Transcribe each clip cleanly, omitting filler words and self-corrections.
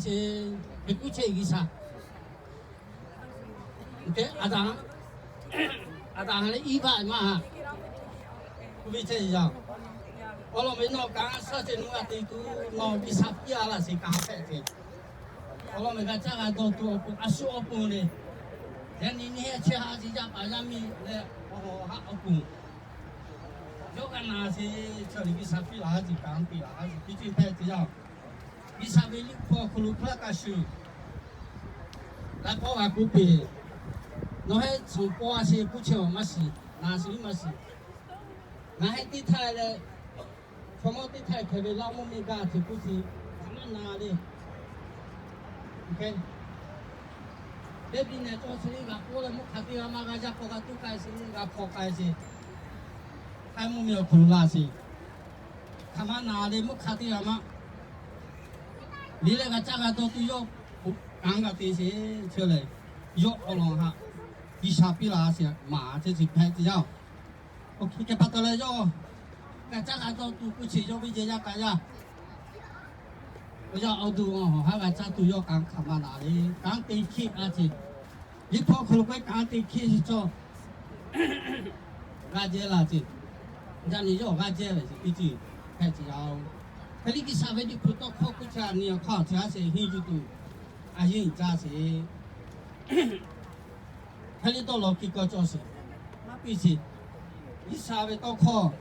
些很不切意啥。OK，阿当还一百嘛哈，不比这一样。我老没弄刚设计弄个地图，弄比啥比啦是刚拍的。我老没个这个都阿说不呢，人你去下去家把人民来哈不。有个那是这里比啥比啦是刚比啦，还是比最拍这样。比啥比你破窟窿破个树，来破个古币。那还从波些不巧没事，那是没事。那还地台嘞，什么地台特别老母没干，就不是他们拿的。OK， 那边呢就是那个过了木卡地嘛，个家破个都开始那个破开始，还没有空那些，他们拿的木卡地嘛，你那个这个都要刚个这些出来，要我弄下。比啥比啦些马这是拍子要，OK 给把到了要，那这个都不起要比这家干呀，我要熬度哦，还个这都要刚看嘛哪里，刚地气啊是，你跑可能会刚地气是做，那这啦是，那你要那这是必须拍子要，他你给啥位你不到靠不起你要靠这些很就都，啊很这些。他你到老几个做事，那必须，你稍微到考，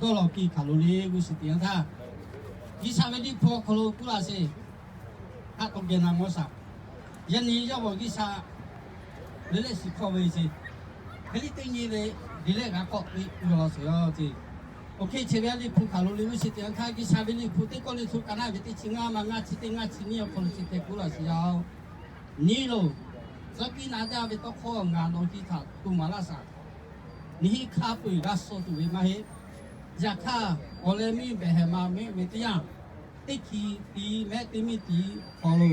到老几卡路里我是点他，你稍微你破卡路不那些，他都给那么少，人你要我给啥，你那是靠位置，他你对你的，你那个搞你老是要这，OK 前面你破卡路里我是点他，你稍微你破的过来出干那边的钱啊嘛，吃的你要可能是得过了是要，你喽。这边拿着被多考啊，弄其他都马拉萨，你卡不个速度为嘛嘿？只卡我来没白还嘛没这样，得起地没地没地好喽，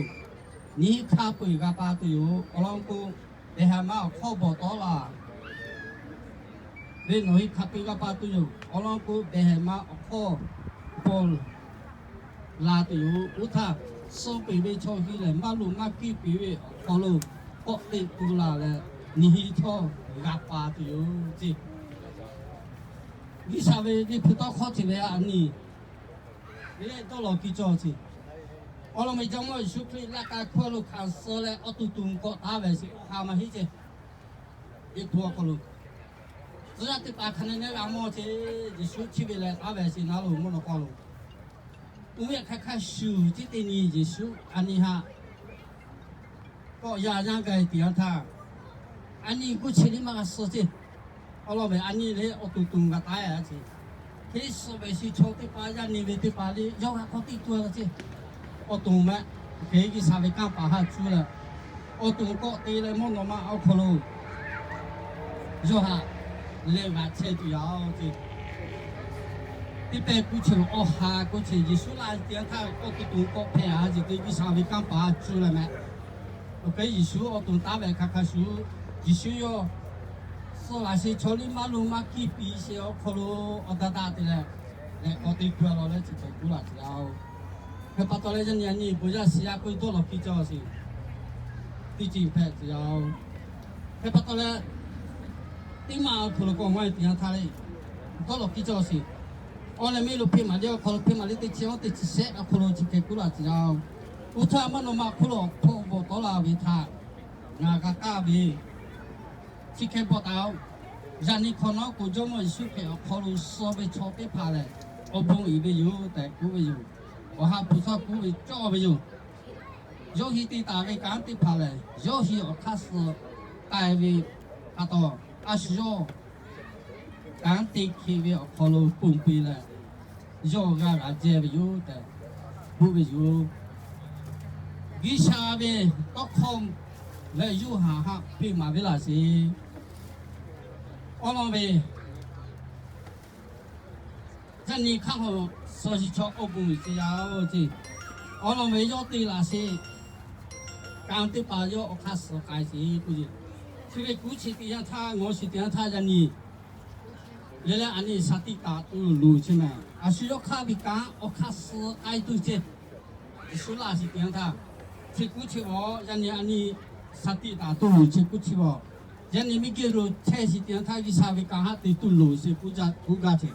你卡不个把都有，我啷个白还嘛考不到啦？你弄卡不个把都有，我啷个白还嘛考不拉都有，我他手背被抽起来，马路马几边好喽。có tiền tu là ni cho gặp qua thì gì vì sao vậy đi phụ tao khó thì vậy anh ni vậy tao lo cái cho gì ở lo mấy trong mọi số khi là cái khoa lo khám sơ lại ở tụ tung có ta về gì khám mà hết chứ đi thua có luôn rồi là từ ba khăn này làm mọi thứ đi số chi về lại ta về gì nào luôn muốn nó có luôn tôi biết khai số chỉ tên gì số anh ni haก็ยาย่างไก่เตียนท่าอันนี้กูชิลิมาก็สุดจีเอาล่ะเว้ยอันนี้เลยเอาตุ้งๆก็ตายอ่ะจีที่สุดไปสิโชติปายานี่เวทีปาลียาวเขาติดตัวจีเอาตุ้งแม่เกี่ยกี่สาวกันป่าหาจูเลยเอาตุ้งก็ตีเลยมันออกมาเอาคนรู้ยาวฮะเลี้ยงมาเชื่อตัวยาวจีที่เป็นกูชิลเอาหากูชิลยิ่งสุดละเตียนท่าเอาตุ้งก็เพี้ยจีเกี่ยกี่สาวกันป่าหาจูเลยแม่OK， 艺术我都打完看书，艺术哟，说那些村里马路马几笔些哦，可能我打的嘞，来我对过了嘞就在过了之后，他把到那些年你不要是啊，归多了比较是，毕竟拍之后，他把到了，顶嘛可能讲我点他嘞，多了比较是，我那没路偏嘛了，可能偏嘛你得接我得接些，可能就在过了之后。อุทามันมาคุโรพงบตลาวิธางากากาบีที่เคปตาวจานิคนกูจงสุเขอพอรู้สอบชอบไปพาเลยอบงอีไปอยู่แต่กูไปอยู่ว่าหาผู้ชอบกูไปจ่อไปอยู่โยฮีตีตาไปการตีพาเลยโยฮีอคัสตายไปอาต่ออาชโยการตีคีไปพอรู้ปุ่มปีเลยโยกาเจไปอยู่แต่กูไปอยู่วิชาเบก็คงเลยอยู่หาฮะพี่มาเวลาสิอลองเบท่านนี้ข้างหัวสอชิชอบบุญเสียเอาจีอลองเบยอดตีลาสิการที่ป่ายอคัสกายสิกูจีชีวิตกูชิติยาท่างอชิติยาท่าจันนี่เรื่องอันนี้สติตาตูรู้ใช่ไหมอาชีพข้าพิการอคัสกายตุจี苏拉是点他，切古切我，人家你沙地大都切古切我，人家没给路，菜是点他去沙位刚好对都路是古家切，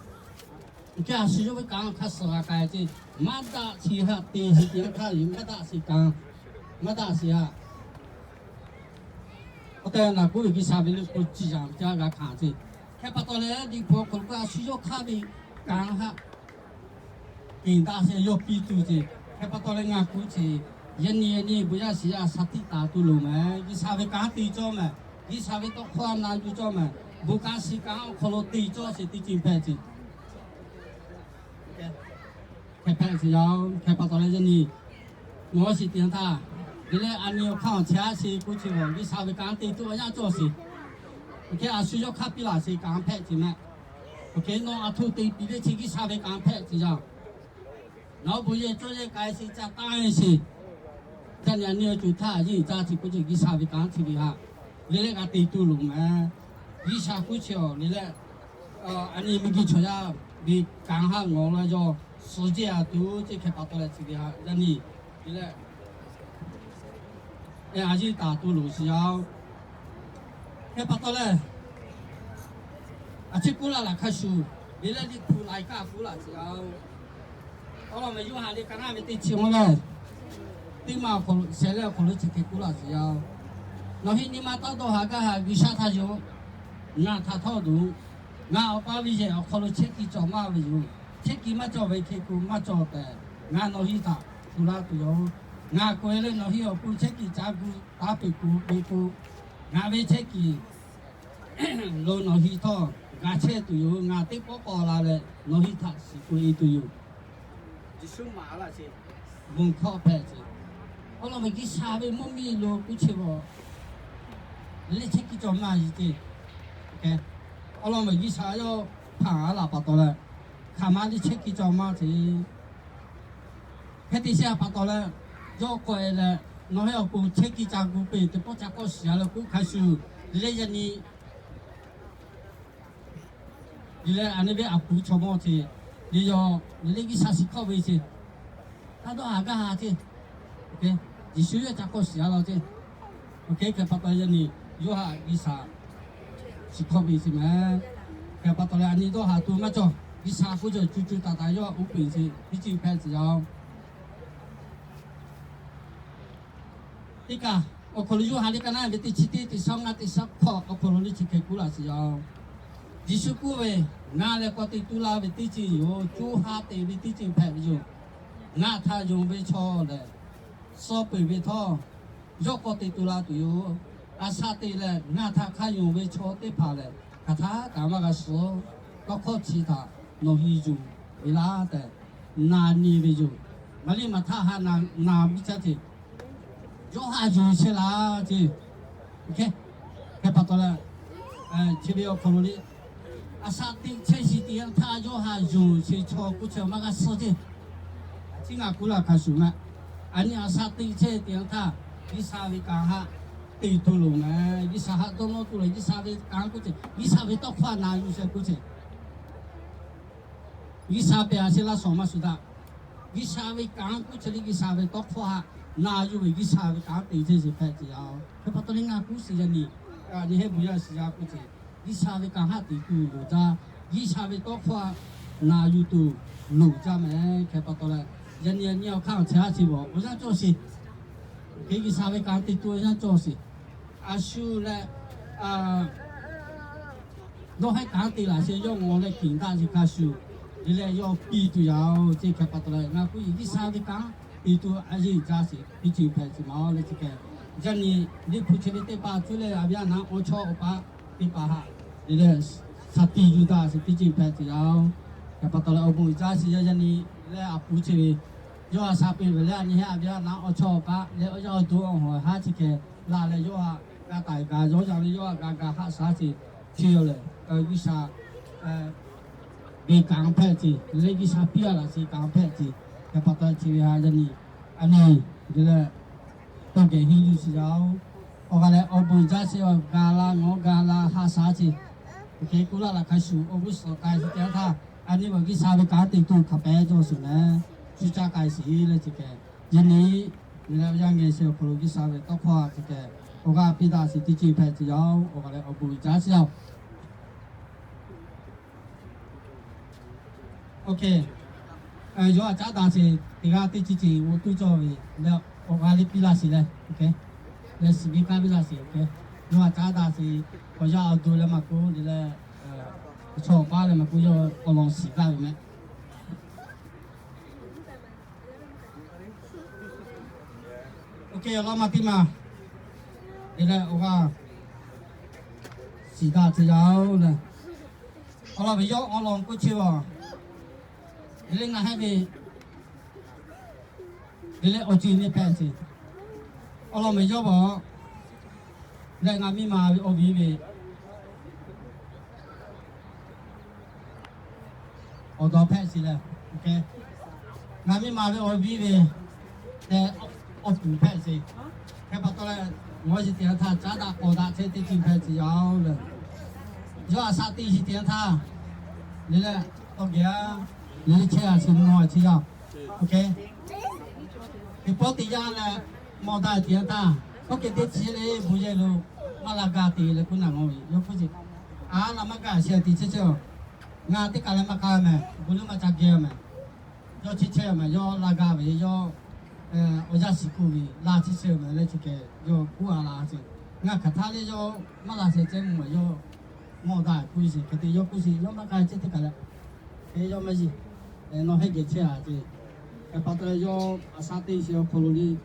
这是因为刚开始啊，该这马达切哈，电是点他，马达是刚，马达是啊。แต่นะกูวิสาบิลกูจีจามจ้ากะขาสิแค่ปะตอเลยดิพอคนก็ชิโยคาบิกางฮะกินตาเสยปีตูสิแค่ปะตอเลยงากูสิยันนี่บุญญาสิอาสัตติตาตุลุมั้ยวิสาบิกางตีจ้อมั้ยวิสาบิตอความนาอยู่จ้อมั้ยบุกาสิกางขอโลตีจ้อสิติจิงแพสิแค่แพสิยาวแค่ปะตอเลยยันนี่งอสิเตียงท่า你嘞，按你看车是过去哦，你稍微讲地多样做事。OK 啊，需要卡比拉是讲拍子咩 ？OK， 侬啊土地比你自己稍微讲拍子样。然后不也做些该是在当然是，在人家就他一家是过去你稍微讲起的哈，你嘞个地多路咩？你下过去哦，你嘞，按你没去出呀，你讲下我那就时间啊都这开发到来起的哈，让你嘞。还是大都路时候，那巴多嘞，这古啦开始，你那你古来家古啦时候，我们用下你刚刚没得钱我嘞，你嘛可现在可能只给古啦时候，那些你嘛到下个下为啥他就，那他套路，那我把为啥可能切记做嘛为有，切记嘛做为切古嘛做的，那那些他古啦都有。ngà quê lên nó hiểu cũng chết kỳ cha cũng ta bị cụ ngà về chết kỳ rồi nó hi to ngà chết tụi yêu ngà tiếp bỏ là lệ nó hi thật sự quê tụi yêu chỉ số má là gì vùng khó bè gì ông là mình cái xa về mông mi luôn cũng chịu bỏ lấy chết kỳ cho mà gì gì ok ông là mình cái xa cho phá là bắt đầu là khả mà đi chết kỳ cho mà thì cái tí xe bắt đầu là do quay là nói là cũng chết cái trang cũng bị thì bố cha có xả là cũng khai sử lấy ra ni lấy anh ấy biết áp dụng cho mọi thì lấy cho lấy cái sản xuất về thì ta đó hàng cái hàng thì ok chỉ需要cha có xả là chứ ok cái bắt đầu ra ni do hàng cái sản xuất về thì mà cái bắt đầu là anh ấy đó hàng tụi mà cho cái sản xuất cho chú ta ta do ổn định thì cái chuyện phải gì không Tika, okolo yu hali kana beti chiti ti songa ti sakho okolo ni chike kula si yo. Jisuku we na le ko ti tula beti chi yo chu ha te beti chi phe yo. Na tha yo be cho le. So pe be tho. Yo ko ti tula tu yo. Asa te le na tha kha yo be cho te pha le. Ka tha ka ma ga so ko kho chi tha no hi ju. Ila te na ni be yo. Mali ma tha ha na bi cha ti有下就去啦，就 OK， 开发到了，这边要考虑的，沙地、城市地，他有下就去炒股票那个事情，今个过来开始嘛，你沙地这地他，你稍微讲下地图路嘛，你稍下到那度了，你稍微讲过去，你稍微到宽哪有些过去，你稍微还是那什么说的，你稍微讲过去，你稍微到宽。那有为个啥个讲对这些牌子啊？他把到你讲故事了你，你还不要是啊？故事，你啥个讲下地图路咋？你啥个多话那有都路咋没？他把到了，人家你要看车是不？不想做事，给个啥个讲地图想做事，修嘞都还讲对啦，先用我来平淡去看修，你嘞要比对要这他把到了，那故意你啥个讲？itu aja jasi itu pasti mau le cike jadi ni pucuk itu pa cule abia na ocho opa di paha ile 1 juta sepiji pasti au dapat oleh obu jasi jadi le pucuk yo sapi le ni abia na ocho opa le ojo tu ho ha cike la le yo ga tai ga yo jang le yo ga ha sa ci chiu le bisa di kang pasti le bisa pia la si kang pasti kapata ciri aja nih, ani, jadi, tu ke hidup sejauh, orang obu jasi gala hasasi, oke kula lah kasu, obu sokai setiap ani bagi sahabat kati tu kape jo sune, cuca kaisi le cike, ยินนี้เรายังเงี้ยเสียพลุกิสาเวต้องขอจะแก่โอกาสพิดาสิที่จีแพทย์ยาวโอกาสเลยเอาบุญจ้าเสียวโอเคย้อนจ้าตาสิที่ก็ที่จี我对着แล้วโอกาสเลยพิดาสิเลยโอเคแล้วสิบิการพิดาสิโอเคย้อนจ้าตาสิพอจะเอาดูแล้วมากูนี่แหละชอบป้าเลยมากูจะเอาลองสิกันไหมโอเคเรามาที่มานี่แหละโอกาสสีดาจะยาวเลยเอาเราไปย่อเอาลองกูเชื่อนี่เรื่องอะไรพี่นี่เรื่องเอาจีนนี่แพงสิเอาเราไม่ย่อบ่เรื่องงานมีมาเอาบีบีเอาตัวแพงสิเลยโอเคงานมีมาเอาบีบีแต่เอาถูแพงสิแค่พอตัวแรก我是点他加大高大车的金牌只要了，要啥地是点他，你嘞，OK 啊，你的车是我只要，OK，你保底下嘞，冇大点他，OK 的车嘞不是路，马拉加地嘞可能我有不是，啊，那么个些地车就，俺的家里么干么，不能么加给么，要汽车么，要拉加位要。我家是故意垃圾车嘛，那这个要不啊垃圾，俺看他的要马垃圾这么要毛大故事，可得要故事要么干这个了，要么是那还给车啊这，把它要啥东西要跑路的，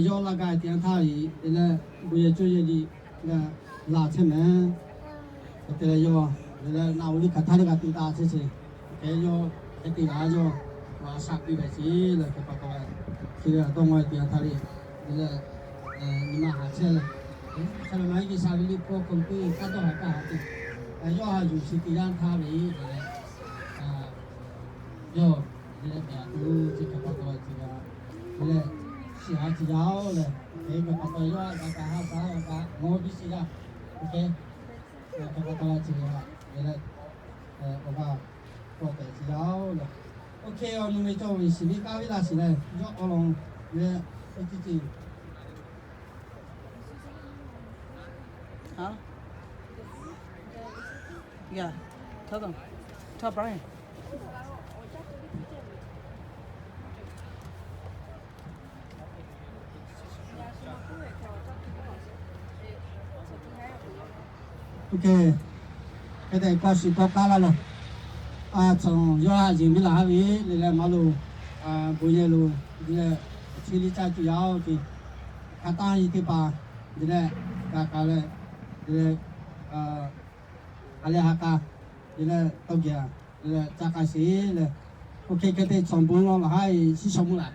要那个电塔里那不也注意的那垃圾嘛，可得要那那我的看他那个地大这些，要可得那要我啥地方去了，把它。这个东外边他的那个你们还吃了，他们买个啥的包工具，他都还干啥的？要还有些地让他们要那个都这个包括这个那个小孩子要了，这个包括要干啥啥要干，我必须的 ，OK， 这个包括这个那个我把包给要了。OK 哦，你们作为是你搞的那是嘞，要我弄那自己。Hả? Dạ, thưa con, thưa Brian. OK，cái này có sự có cá là从要人民那边来马路不夜路，这处理在主要的，看大一点吧，这嘞，嘎嘞，这阿里哈嘎，这嘞都给，这嘞扎卡西嘞，OK cái này全部我还是什么来，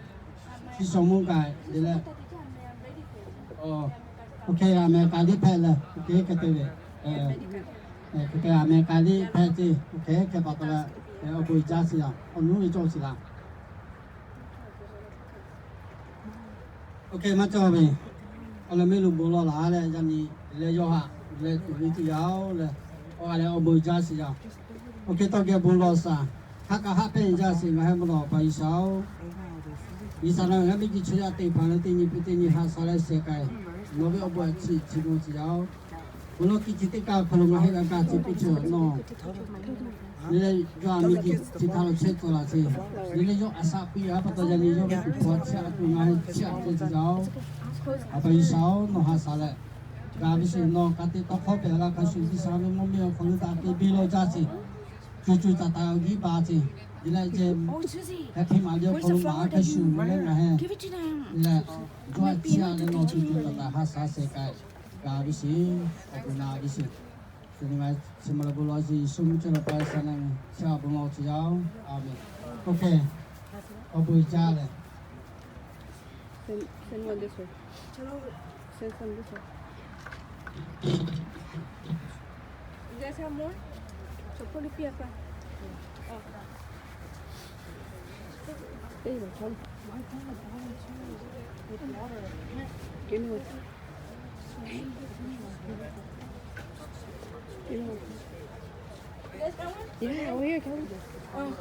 是什么个，这嘞，哦，OK 啊，没搞的拍了，OK cái này cái này cái đi phải gì cái bảo là ở buổi giá gì à ở núi chỗ gì là ok mà cho mình ở là mấy lúc bố lo lá này giờ này lấy cho hạ lấy tụi đi giáo là ở buổi giá gì à ok tao kia bố lo sa hát cả hát bên giá gì mà hay bố lo bảy sáu là ngay bên kia chơi tiền phản tiền như hát sáu là xe cái nó với ở buổi chỉ bố chỉ giáo kalau kita kan kalau mahir kan cipu no, ni jo ami kita lo cek lah sih, ni jo asapi apa tu jadi jo buat siapa tu mahir siapa tu jauh, apa isau no hasalah, kami sih no kati tak kau bela kasih di sana mobil kalau tak bilo jadi, cucu tak tahu di basi, jadi je, tapi malah kalau mak kasih mana nih, ni jual siapa no cucu tak hasal sekai. Kami sih, aku nak sih. Jadi semula bulan sih, semua cara pasal yang siapa mau jauh, amin. Okay, aku jalan. Send one this way. Send some this way. You guys have more? So put it here. Oh. There you go. Give me one. Yeah, over here, come. Oh.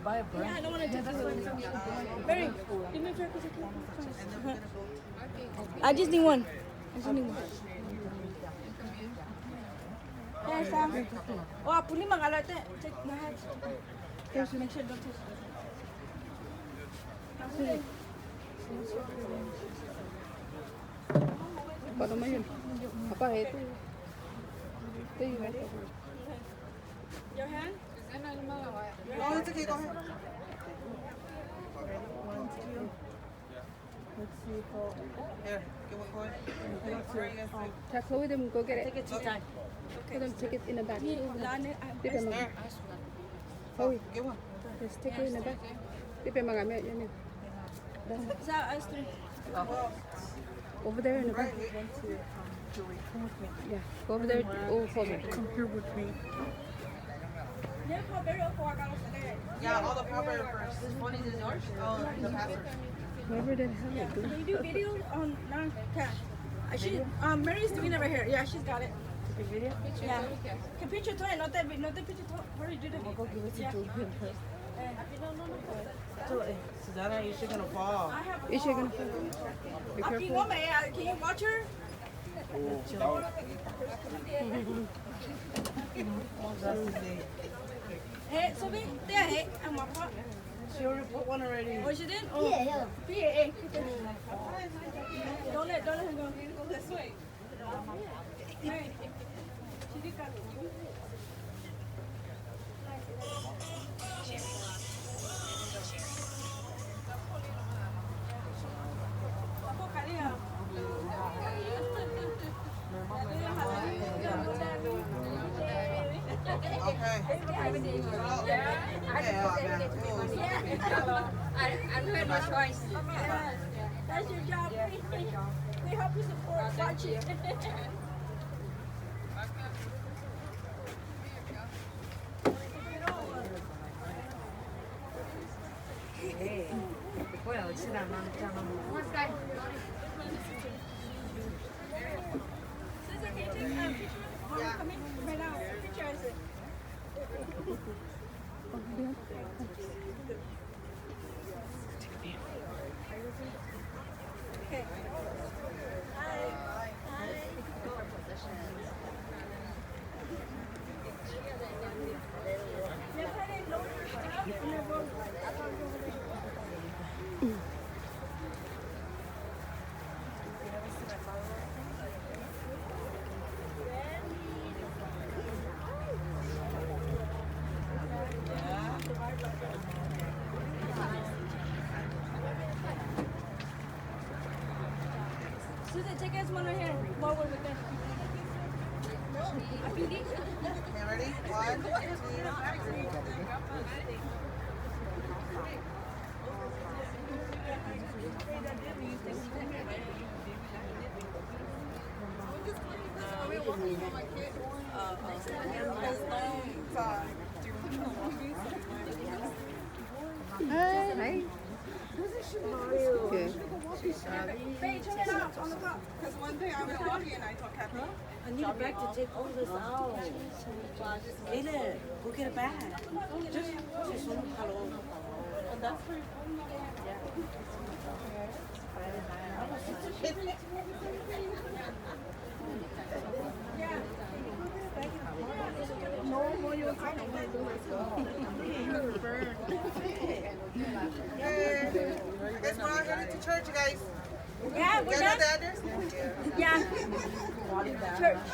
Buy a brand. Yeah, I don't want to take this one. Barry, give me a pair because I just need one. I just need one. Yeah, Sam. Oh, puli mangalate. Take my hat. Make sure don't touch. Apa namanya? Apa itu? Itu juga. Your hand? Oh, it's okay. Go ahead. Here, give a coin. Tell Chloe them go get it. Take it 2 times. Tell them take it in the back. Lane. Tiếp em There. Chloe, Give one. just take it in the back. Tiếp em mang mẹ vậy nè. So, us three. Over there in the back. Yeah, go over there. Oh, for me. Come here with me. Yeah, call Barry up before I got upstairs. Yeah, all the proper first. This one is yours? Oh, the password. Whoever did have it. Can you do videos on non-cash? She, Mary's doing it right here. Yeah, she's got it. Video? Yeah. Can picture to it, not that picture to Where you do the Go give it to yeah. Julian first. No. Susanna, you're gonna fall. I have Is she gonna fall? Be Can you, careful. can you watch her? Hey, Sophie, there, hey, I'm a pot. She already put one already. Oh, she did? Oh. Yeah. Hey, don't let her go. Go this way. Mary, she did got it. Okay. I'm doing my choice. That's your job. We help you support. Watch it. Sister, can you take a picture? Yeah. Come in right now. Picture is it? Okay. Susan, take us one right here. While we're with them. Okay, ready? 1, 2, 3. Hi. Good. Hey, turn it off on the top. Because one day I was walking and I told Kathy, I need a bag to take all this out. Ayla, go get a bag. Just hello. And that's for hey, I guess we're all headed to church, you guys. Yeah, You we're guys done. got the address? Yeah. Church.